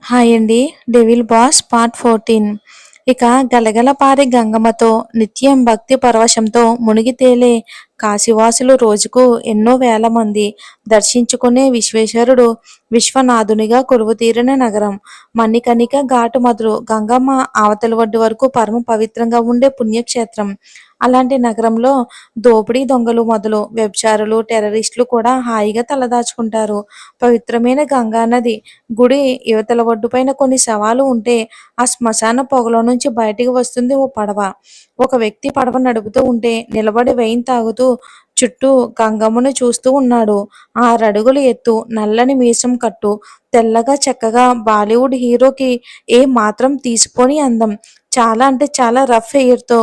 Hi అండి. 'Devil boss' part 14. ఇక గలగల పారే గంగమ్మతో నిత్యం భక్తి పరవశంతో మునిగి తేలే కాశీవాసులు రోజుకు ఎన్నో వేల మంది దర్శించుకునే విశ్వేశ్వరుడు విశ్వనాథునిగా కొలువుతీరిన నగరం. మణికర్ణిక ఘాటు మొదలు గంగమ్మ అవతలి ఒడ్డు వరకు పరమ పవిత్రంగా ఉండే పుణ్యక్షేత్రం. అలాంటి నగరంలో దోపిడీ దొంగలు మొదలు వ్యభిచారులు, టెర్రరిస్టులు కూడా హాయిగా తలదాచుకుంటారు. పవిత్రమైన గంగానది గుడి ఇవతల ఒడ్డుపైన కొన్ని శవాలు ఉంటే ఆ శ్మశాన పొగలో నుంచి బయటికి వస్తుంది ఓ పడవ. ఒక వ్యక్తి పడవ నడుపుతూ ఉంటే నిలబడి వైన్ తాగుతూ చుట్టూ గంగమ్మను చూస్తూ ఉన్నాడు. 6 అడుగులు ఎత్తు, నల్లని మీసం కట్టు, తెల్లగా చక్కగా బాలీవుడ్ హీరోకి ఏ మాత్రం తీసిపోని అందం. చాలా అంటే చాలా రఫ్ హెయిర్‌తో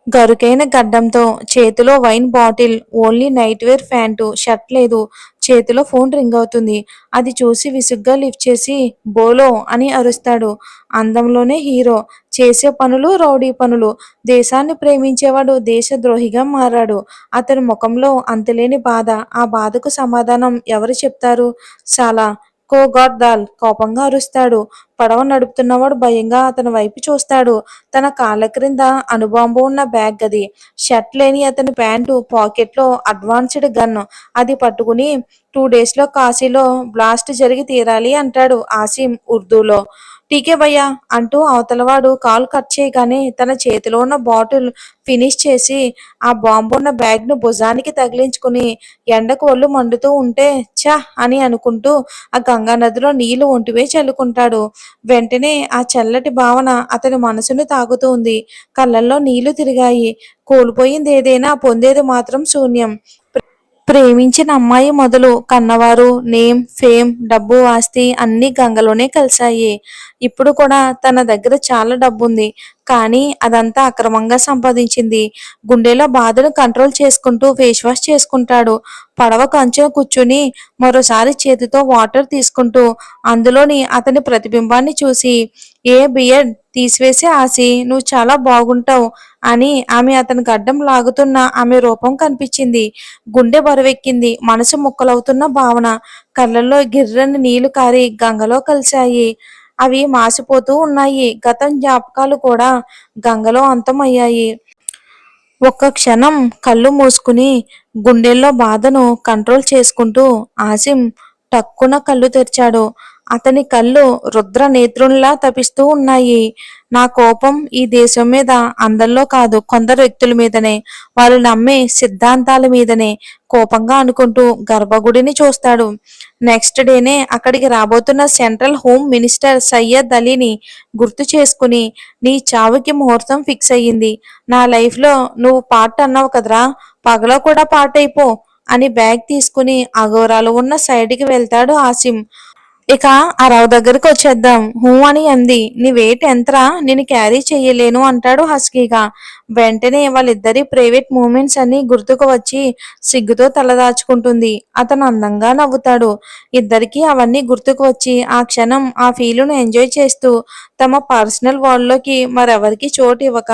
గరుకైన గడ్డంతో, చేతిలో wine bottle, only nightwear pant, shirt లేదు. చేతిలో ఫోన్ రింగ్ అవుతుంది. అది చూసి విసుగ్గా లిఫ్ట్ చేసి బోలో అని అరుస్తాడు. అందంలోనే హీరో, చేసే పనులు రౌడీ పనులు. దేశాన్ని ప్రేమించేవాడు దేశద్రోహిగా మారాడు. అతని ముఖంలో అంతులేని బాధ. ఆ బాధకు సమాధానం ఎవరు చెప్తారు? సాలా కో గాట్ దాల్ కోపంగా అరుస్తాడు. పడవ నడుపుతున్నవాడు భయంగా అతని వైపు చూస్తాడు. తన కాళ్ళ క్రింద అణుబాంబు ఉన్న బ్యాగ్ అది. షర్ట్ లేని అతని ప్యాంటు పాకెట్లో అడ్వాన్స్డ్ గన్. అది పట్టుకుని 2 డేస్‌లో కాశీలో బ్లాస్ట్ జరిగి తీరాలి అంటాడు ఆసిం ఉర్దూలో. ఠీకే భయ్యా అంటూ అవతలవాడు కాల్ కట్ చేయగానే తన చేతిలో ఉన్న బాటిల్ ఫినిష్ చేసి ఆ బాంబున్న బ్యాగ్‌ను భుజానికి తగిలించుకుని ఎండకు ఒళ్ళు మండుతూ ఉంటే ఛ అని అనుకుంటూ ఆ గంగా నదిలో నీళ్లు ఒంటిపై చల్లుకుంటాడు. వెంటనే ఆ చల్లటి భావన అతని మనసును తాకుతుంది. కళ్ళల్లో నీళ్లు తిరిగాయి. కోల్పోయిందేదైనా పొందేది మాత్రం శూన్యం. ప్రేమించిన అమ్మాయి మొదలు కన్నవారు, నేమ్, ఫేమ్, డబ్బు, ఆస్తి అన్నీ గంగలోనే కలిశాయి. ఇప్పుడు కూడా తన దగ్గర చాలా డబ్బుంది. కానీ అదంతా అక్రమంగా సంపాదించింది. గుండెలో బాధను కంట్రోల్ చేసుకుంటూ ఫేస్ వాష్ చేసుకుంటాడు. పడవ కంచున కూర్చుని మరోసారి చేతితో వాటర్ తీసుకుంటూ అందులోని అతని ప్రతిబింబాన్ని చూసి, ఏ బియర్డ్ తీసివేసి ఆసి, నువ్వు చాలా బాగుంటావు అని ఆమె అతని గడ్డం లాగుతున్న ఆమె రూపం కనిపించింది. గుండె బరువెక్కింది. మనసు ముక్కలవుతున్న భావన. కళ్ళల్లో గిర్రని నీళ్లు కారి గంగలో కలిశాయి. అవి మాసిపోతూ ఉన్నాయి. గతం జ్ఞాపకాలు కూడా గంగలో అంతమయ్యాయి. ఒక్క క్షణం కళ్ళు మూసుకుని గుండెల్లో బాధను కంట్రోల్ చేసుకుంటూ ఆసిం టక్కున కళ్ళు తెరిచాడు. అతని కళ్ళు రుద్ర నేత్రుల్లా తపిస్తూ ఉన్నాయి. నా కోపం ఈ దేశం మీద, అందరిలో కాదు, కొందరు వ్యక్తుల మీదనే, వాళ్ళు నమ్మే సిద్ధాంతాల మీదనే కోపంగా అనుకుంటూ గర్భగుడిని చూస్తాడు. నెక్స్ట్ డేనే అక్కడికి రాబోతున్న సెంట్రల్ హోమ్ మినిస్టర్ సయ్యద్ అలీని గుర్తు చేసుకుని, నీ చావుకి ముహూర్తం ఫిక్స్ అయ్యింది. నా లైఫ్లో నువ్వు పార్ట్ అన్నావు కదరా, పగలో కూడా పార్ట్ అయిపో అని బ్యాగ్ తీసుకుని అఘోరాలు ఉన్న సైడ్కి వెళ్తాడు ఆసిం. ఇక ఆ రావు దగ్గరికి వచ్చేద్దాం. హూ అని అంది. నీ వెయిట్ ఎంతరా, నేను క్యారీ చెయ్యలేను అంటాడు హస్కీగా. వెంటనే వాళ్ళిద్దరి ప్రైవేట్ మూమెంట్స్ అన్ని గుర్తుకు వచ్చి సిగ్గుతో తలదాచుకుంటుంది. అతను అందంగా నవ్వుతాడు. ఇద్దరికీ అవన్నీ గుర్తుకు వచ్చి ఆ క్షణం ఆ ఫీలును ఎంజాయ్ చేస్తూ తమ పర్సనల్ వరల్డ్‌లోకి మరెవరికీ చోటు ఇవ్వక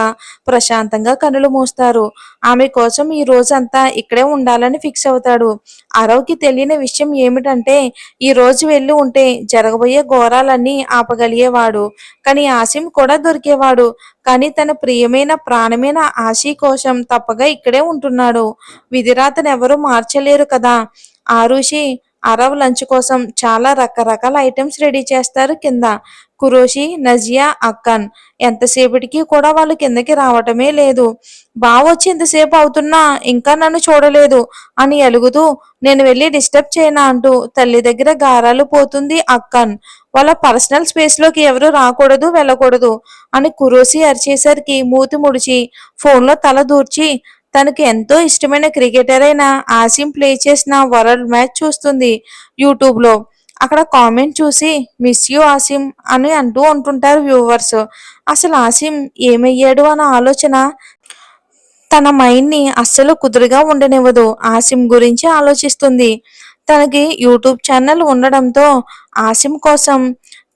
ప్రశాంతంగా కనులు మూస్తారు. ఆమె కోసం ఈ రోజంతా ఇక్కడే ఉండాలని ఫిక్స్ అవుతాడు. అరవ్‌కి తెలియని విషయం ఏమిటంటే ఈ రోజు వెళ్ళి ఉంటే జరగబోయే ఘోరాలన్నీ ఆపగలిగేవాడు. కానీ ఆసిం కూడా దొరికేవాడు. కానీ తన ప్రియమైన ప్రాణమైన ఆశీ కోసం తప్పక ఇక్కడే ఉంటున్నాడు. విధిరాతనెవరూ మార్చలేరు కదా. ఆరుషి అరవ్ లంచ్ కోసం చాలా రకరకాల ఐటమ్స్ రెడీ చేస్తారు కింద. ఖురోషి, నజియా, అక్కన్ ఎంతసేపటికి కూడా వాళ్ళు కిందకి రావటమే లేదు. బావొచ్చి ఇంతసేపు అవుతున్నా ఇంకా నన్ను చూడలేదు అని అలుగుతూ నేను వెళ్ళి డిస్టర్బ్ చేయనా అంటూ తల్లి దగ్గర గారాలు పోతుంది అక్కన్. వాళ్ళ పర్సనల్ స్పేస్‌లోకి ఎవరు రాకూడదు, వెళ్ళకూడదు అని ఖురోషి అరిచేసరికి మూతి ముడిచి ఫోన్‌లో తల దూర్చి తనకి ఎంతో ఇష్టమైన క్రికెటర్ అయిన ఆసిం ప్లే చేసిన వరల్డ్ మ్యాచ్ చూస్తుంది యూట్యూబ్‌లో. అక్కడ కామెంట్ చూసి మిస్ యూ ఆసిం అని అంటూ ఉంటుంటారు వ్యూవర్స్. అసలు ఆసిం ఏమయ్యాడు అన్న ఆలోచన తన మైండ్‌ని అస్సలు కుదురుగా ఉండనివ్వదు. ఆసిం గురించి ఆలోచిస్తుంది. తనకి యూట్యూబ్ ఛానల్ ఉండడంతో ఆసిం కోసం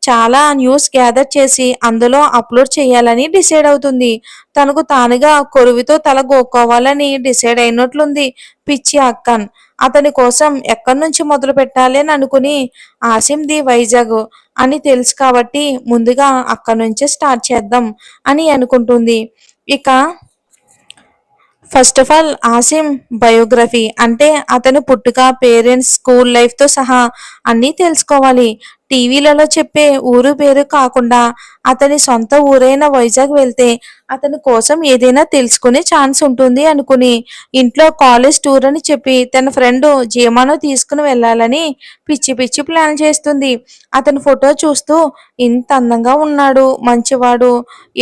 చాలా న్యూస్ గ్యాదర్ చేసి అందులో అప్లోడ్ చేయాలని డిసైడ్ అవుతుంది. తనకు తానుగా కొరువితో తల గోక్కోవాలని డిసైడ్ అయినట్లుంది పిచ్చి అక్కన్. అతని కోసం ఎక్కడి నుంచి మొదలు పెట్టాలి అని అనుకుని ఆసిమ్‌ది వైజాగ్ అని తెలుసు కాబట్టి ముందుగా అక్కడి నుంచే స్టార్ట్ చేద్దాం అని అనుకుంటుంది. ఇక first of all Asim biography అంటే అతని పుట్టుక, పేరెంట్స్, స్కూల్ లైఫ్‌తో సహా అన్నీ తెలుసుకోవాలి. టీవీలలో చెప్పే ఊరు పేరు కాకుండా అతని సొంత ఊరైన వైజాగ్ వెళ్తే అతని కోసం ఏదైనా తెలుసుకునే ఛాన్స్ ఉంటుంది అనుకుని ఇంట్లో కాలేజ్ టూర్ అని చెప్పి తన ఫ్రెండ్ జీమాను తీసుకుని వెళ్ళాలని పిచ్చి పిచ్చి ప్లాన్ చేస్తుంది. అతని ఫోటో చూస్తూ ఇంత అందంగా ఉన్నాడు, మంచివాడు,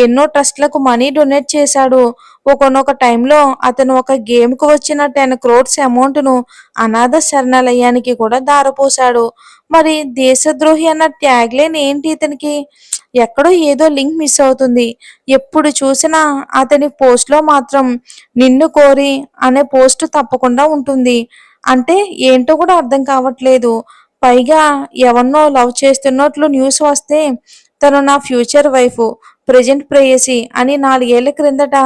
ఎన్నో ట్రస్ట్‌లకు మనీ డొనేట్ చేశాడు. ఒకానొక టైంలో అతను ఒక గేమ్‌కి వచ్చిన 10 క్రోర్స్ అమౌంట్‌ను అనాథ శరణాలయానికి కూడా ధారపోశాడు. మరి దేశద్రోహి అన్న ట్యాగ్‌లైన్ ఏంటి ఇతనికి? ఎక్కడో ఏదో లింక్ మిస్ అవుతుంది. ఎప్పుడు చూసినా అతని పోస్ట్‌లో మాత్రం 'నిన్ను కోరి' అనే పోస్ట్ తప్పకుండా ఉంటుంది. అంటే ఏంటో కూడా అర్థం కావట్లేదు. పైగా ఎవరినో లవ్ చేస్తున్నట్లు న్యూస్ వస్తే తను నా ఫ్యూచర్ వైఫ్, ప్రెజెంట్ ప్రేయసి అని 4 ఏళ్ల క్రిందట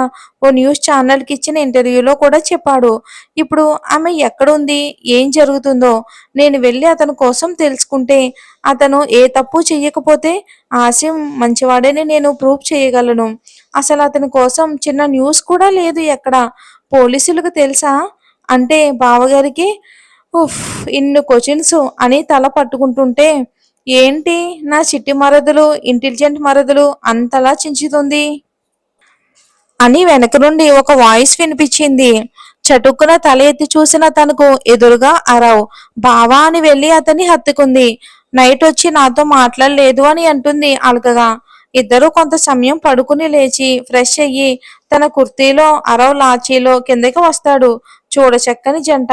ఓ న్యూస్ ఛానల్‌కి ఇచ్చిన ఇంటర్వ్యూలో కూడా చెప్పాడు. ఇప్పుడు ఆమె ఎక్కడుంది? ఏం జరుగుతుందో నేను వెళ్లి అతని కోసం తెలుసుకుంటే అతను ఏ తప్పు చెయ్యకపోతే ఆసిమ్ మంచివాడని నేను ప్రూవ్ చేయగలను. అసలు అతని కోసం చిన్న న్యూస్ కూడా లేదు ఎక్కడ. పోలీసులకు తెలుసా? అంటే బావగారికి ఉఫ్! ఇన్ని క్వెషన్స్ అని తల పట్టుకుంటుంటే ఏంటి నా చిట్టి మరదలు ఇంటెలిజెంట్ మరదలు అంతలా చించుతుంది అని వెనక నుండి ఒక వాయిస్ వినిపించింది. చటుక్కున తల ఎత్తి చూసిన తనకు ఎదురుగా అరవ్. బావా అని వెళ్ళి అతన్ని హత్తుకుంది. నైట్ వచ్చి నాతో మాట్లాడలేదు అని అంటుంది అలకగా. ఇద్దరూ కొంత సమయం పడుకుని లేచి ఫ్రెష్ అయ్యి తన కుర్తీలో అరవ్ లాచీలో కిందకి వస్తాడు. చూడచక్కని జంట.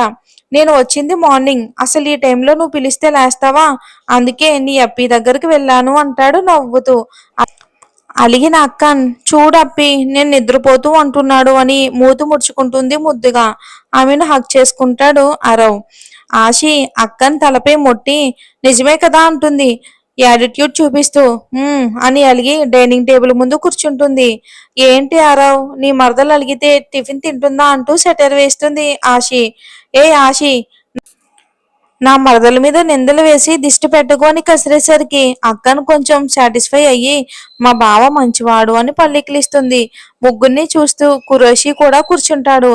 నేను వచ్చింది మార్నింగ్. అసలు ఈ టైంలో నువ్వు పిలిస్తే లేస్తావా? అందుకే నీ అప్పి దగ్గరికి వెళ్ళాను అంటాడు నవ్వుతూ. అలిగిన అక్కన్ చూడప్పి నేను నిద్రపోతూ అంటున్నాడు అని మూతి ముడుచుకుంటుంది ముద్దుగా. ఆమెను హగ్ చేసుకుంటాడు అరవ్. ఆశి అక్కన్ తలపై మొట్టి నిజమే కదా అంటుంది యాటిట్యూడ్ చూపిస్తూ. అని అలిగి డైనింగ్ టేబుల్ ముందు కూర్చుంటుంది. ఏంటి అరవ్ నీ మరదలు అలిగితే టిఫిన్ తింటుందా అంటూ సెటర్ వేస్తుంది ఆశి. ఏ ఆశి నా మరదల మీద నిందలు వేసి దిష్టి పెట్టుకో అని కసిరేసరికి అక్కను కొంచెం సాటిస్ఫై అయ్యి మా బావ మంచివాడు అని పల్లికిలిస్తుంది. ముగ్గురిని చూస్తూ కురేషి కూడా కూర్చుంటాడు.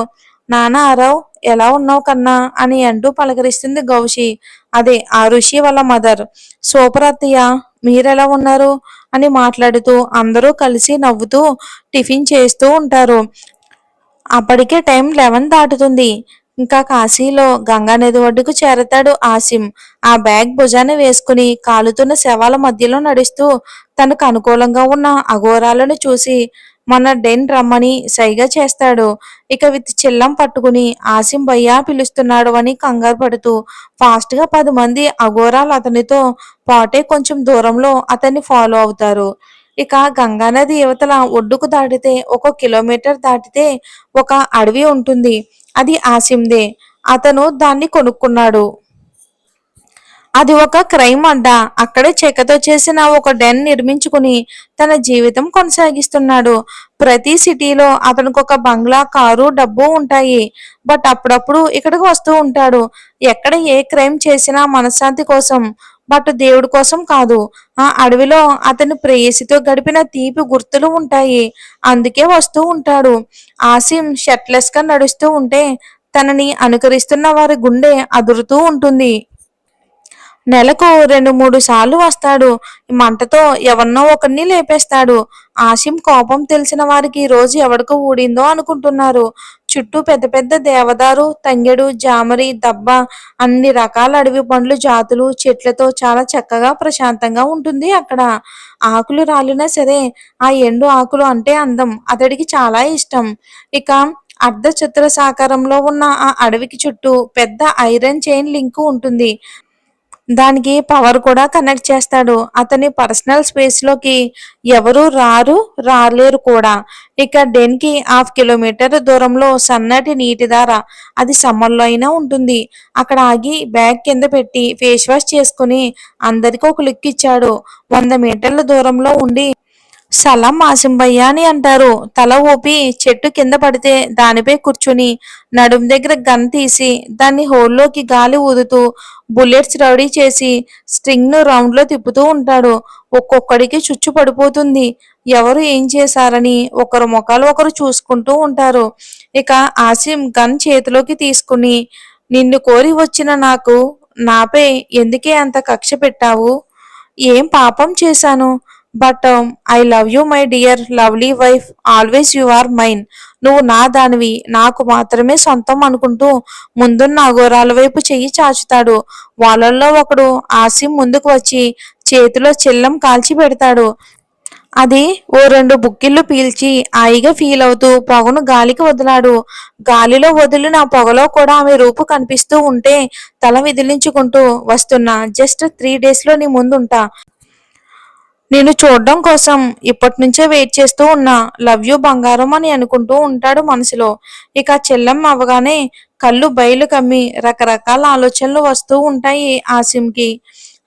నానా అరవ్ ఎలా ఉన్నావు కన్నా అని అంటూ పలకరిస్తుంది గౌషి. అదే ఆ ఋషి వాళ్ళ మదర్. సూపర్ అత్తయ్య మీరెలా ఉన్నారు అని మాట్లాడుతూ అందరూ కలిసి నవ్వుతూ టిఫిన్ చేస్తూ ఉంటారు. అప్పటికే టైం 11 దాటుతుంది. ఇంకా కాశీలో గంగా నది ఒడ్డుకు చేరతాడు ఆసిమ్. ఆ బ్యాగ్ భుజాన వేసుకుని కాలుతున్న శవాల మధ్యలో నడుస్తూ తనకు అనుకూలంగా ఉన్న అఘోరాలను చూసి మన డెన్ రమ్మని సైగ చేస్తాడు. ఇక విత్ చిల్లం పట్టుకుని ఆసిమ్ భయ్యా పిలుస్తున్నాడు అని కంగారు పడుతూ ఫాస్ట్ గా 10 మంది అఘోరాలు అతనితో పాటే కొంచెం దూరంలో అతన్ని ఫాలో అవుతారు. ఇక గంగానది యువతల ఒడ్డుకు దాటితే 1 కిలోమీటర్ దాటితే ఒక అడవి ఉంటుంది. అది ఆసిమ్‌దే. అతను దాన్ని కొనుక్కున్నాడు. అది ఒక క్రైమ్ అడ్డా. అక్కడే చెక్కతో చేసిన ఒక డెన్ నిర్మించుకుని తన జీవితం కొనసాగిస్తున్నాడు. ప్రతి సిటీలో అతనికొక బంగ్లా, కారు, డబ్బు ఉంటాయి. బట్ అప్పుడప్పుడు ఇక్కడికి వస్తూ ఉంటాడు. ఎక్కడ ఏ క్రైమ్ చేసినా మనశ్శాంతి కోసం. బట్ దేవుడి కోసం కాదు. ఆ అడవిలో అతని ప్రేయసితో గడిపిన తీపి గుర్తులు ఉంటాయి. అందుకే వస్తూ ఉంటాడు. ఆసిమ్ షర్ట్‌లెస్ గా నడుస్తూ ఉంటే తనని అనుకరిస్తున్న వారి గుండె అదురుతూ ఉంటుంది. నెలకు 2, 3 సార్లు వస్తాడు. మంటతో ఎవరినో ఒకరిని లేపేస్తాడు. ఆసిమ్ కోపం తెలిసిన వారికి ఈ రోజు ఎవడికి ఊడిందో అనుకుంటున్నారు. చుట్టూ పెద్ద పెద్ద దేవదారు, తంగెడు, జామరి, దబ్బ అన్ని రకాల అడవి పండ్లు జాతులు చెట్లతో చాలా చక్కగా ప్రశాంతంగా ఉంటుంది అక్కడ. ఆకులు రాలినా సరే ఆ ఎండు ఆకులు అంటే అందం అతడికి చాలా ఇష్టం. ఇక అర్ధ చతురస్రాకారంలో ఉన్న ఆ అడవికి చుట్టూ పెద్ద ఐరన్ చైన్ లింక్ ఉంటుంది. దానికి పవర్ కూడా కనెక్ట్ చేస్తాడు. అతని పర్సనల్ స్పేస్‌లోకి ఎవరు రాలేరు కూడా. ఇక డెన్‌కి హాఫ్ కిలోమీటర్ దూరంలో సన్నటి నీటి దార. అది సమ్మర్‌లో అయినా ఉంటుంది. అక్కడ ఆగి బ్యాగ్ కింద పెట్టి ఫేస్ వాష్ చేసుకొని అందరికి ఒక లుక్ ఇచ్చాడు. 100 మీటర్ల దూరంలో ఉండి సలాం ఆసిం భయ్యా అని అంటారు. తల ఊపి చెట్టు కింద పడితే దానిపై కూర్చుని నడుం దగ్గర గన్ తీసి దాన్ని హోల్లోకి గాలి ఊదుతూ బుల్లెట్స్ రెడీ చేసి స్ట్రింగ్ ను రౌండ్ లో తిప్పుతూ ఉంటాడు. ఒక్కొక్కడికి చుచ్చు పడిపోతుంది. ఎవరు ఏం చేశారని ఒకరు ముఖాలు ఒకరు చూసుకుంటూ ఉంటారు. ఇక ఆసిం గన్ చేతిలోకి తీసుకుని నిన్ను కోరి వచ్చిన నాకు నాపై ఎందుకే అంత కక్ష పెట్టావు? ఏం పాపం చేశాను? But I love you my dear lovely wife always you are mine. నువ్వు నా దానివి నాకు మాత్రమే సొంతం అనుకుంటూ ముందున్న అఘోరాల వైపు చెయ్యి చాచుతాడు. వాళ్ళల్లో ఒకడు ఆసిం ముందుకు వచ్చి చేతిలో చిల్లం కాల్చి పెడతాడు. అది ఓ 2 బుక్కిళ్ళు పీల్చి హాయిగా ఫీల్ అవుతూ పొగను గాలికి వదిలాడు. గాలిలో వదిలిన పొగలో కూడా ఆమె రూపు కనిపిస్తూ ఉంటే తల విదిలించుకుంటూ వస్తున్నా జస్ట్ 3 డేస్‌లో నీ ముందుంటా. నిన్ను చూడ్డం కోసం ఇప్పటినుంచే వెయిట్ చేస్తూ ఉన్నా. లవ్ యూ బంగారం అని అనుకుంటూ ఉంటాడు మనసులో. ఇక చెల్లం అవ్వగానే కళ్ళు బయలు కమ్మి రకరకాల ఆలోచనలు వస్తూ ఉంటాయి ఆసిమ్‌కి.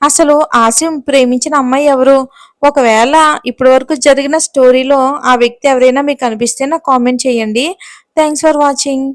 అసలు ఆసిమ్ ప్రేమించిన అమ్మాయి ఎవరు? ఒకవేళ ఇప్పటి వరకు జరిగిన స్టోరీలో ఆ వ్యక్తి ఎవరైనా మీకు కనిపిస్తే నాకు కామెంట్ చేయండి. Thanks for watching.